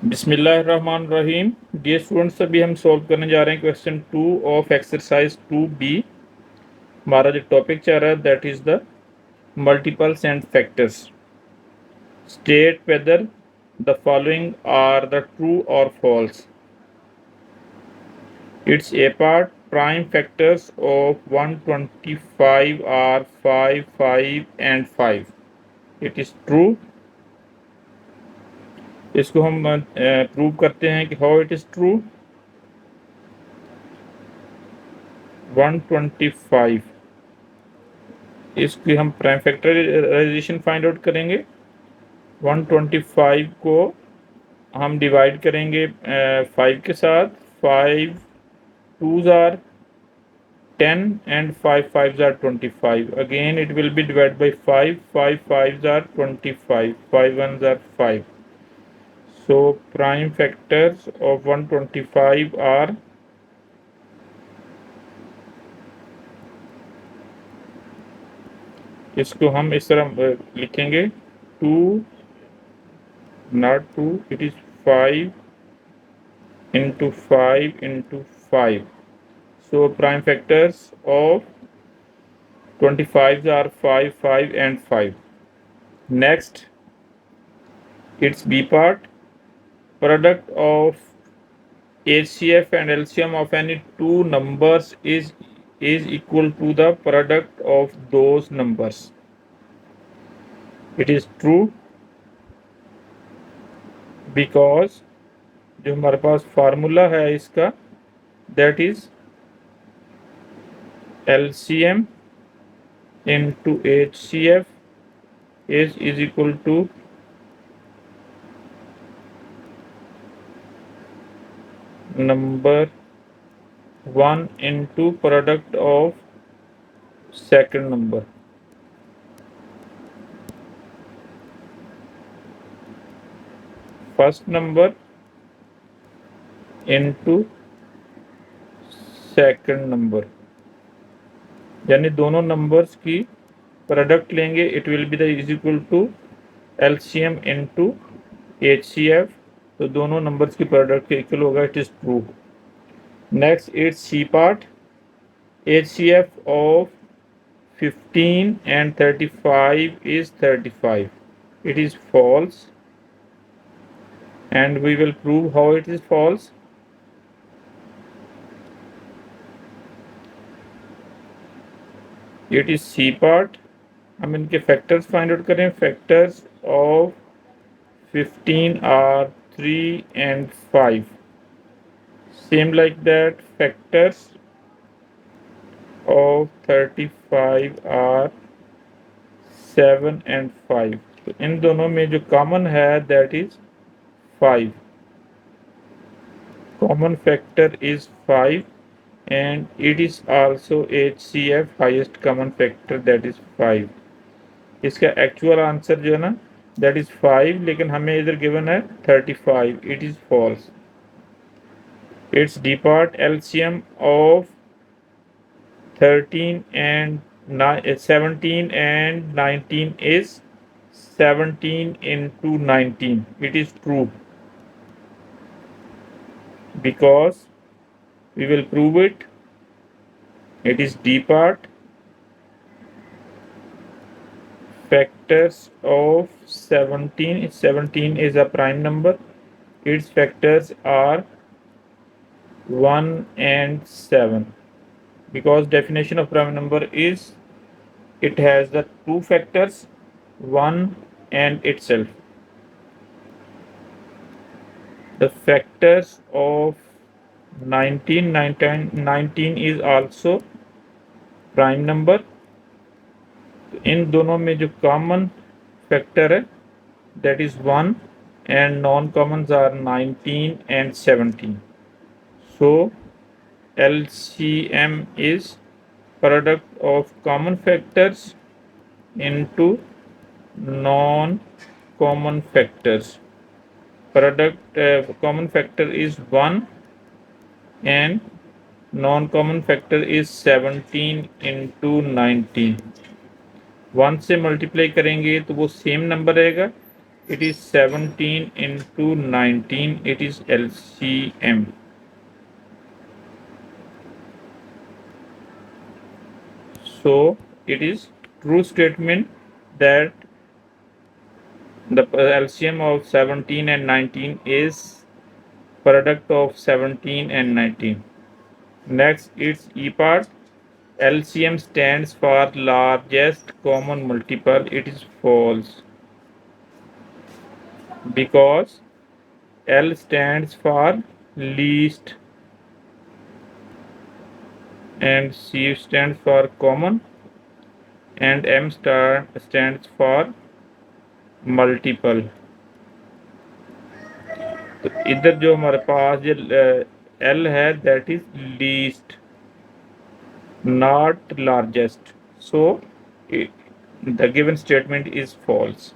बिस्मिल्लाहिर्रहमानिर्रहीम। Dear students, अभी हम सॉल्व करने जा रहे हैं क्वेश्चन 2 ऑफ एक्सरसाइज 2B। हमारा जो टॉपिक चल रहा है that is the multiples and factors. State whether the following are the true or false. It's a part prime factors of 125 are 5, 5 and 5। It is true. इसको हम prove करते हैं कि हाउ इट इज ट्रू। 125, इसकी हम prime factorisation find out करेंगे। 125 को हम डिवाइड करेंगे 5 के साथ। 5 2s are 10 and 5 5s are 25। Again it will be divide by 5, 5 5s are 25, 5 1s are 5। So prime factors of 125 are इसको हम इस तरह लिखेंगे 2 not 2, it is 5 into 5 into 5. So prime factors of 25s are 5, 5 and 5. Next, its B part. Product of HCF and LCM of any two numbers is equal to the product of those numbers. It is true because जो हमारे पास formula है इसका that is LCM into HCF is equal to number 1 into product of second number. First number into second number, यानी दोनों numbers की product लेंगे। It will be the is equal to LCM into HCF, तो दोनों numbers की product के equal होगा। It is true. Next it's C part. HCF of 15 and 35 is 35. It is false, and we will prove how it is false. It is C part. हम इनके factors find out करें। Factors of 15 are 3 and 5. Same like that, factors of 35 are 7 and 5. तो इन दोनों में जो common है that is 5. Common factor is 5 and it is also HCF, highest common factor, that is 5. इसका actual answer जो है ना दैट इज 5, लेकिन हमें इधर गिवन है 35. It is false. It's D part. LCM of 13 and 17 and 19 is 17 into 19. It is true because we will prove it. It is D part. Factors of 17. 17 is a prime number. Its factors are 1 and 7. Because definition of prime number is it has the two factors 1 and itself. The factors of 19 is also prime number. इन दोनों में जो common factor है that is 1 and non-commons are 19 and 17. So LCM is product of common factors into non-common factors. Product common factor is 1 and non-common factor is 17 into 19. 1 से multiply करेंगे तो वो same number रहेगा, it is 17 into 19, it is LCM. So it is true statement that the LCM of 17 and 19 is product of 17 and 19. Next, it's E part. LCM stands for largest common multiple. It is false because L stands for least and C stands for common and M stands for multiple. तो इधर जो हमारे पास जो L है that is least not largest, so the given statement is false.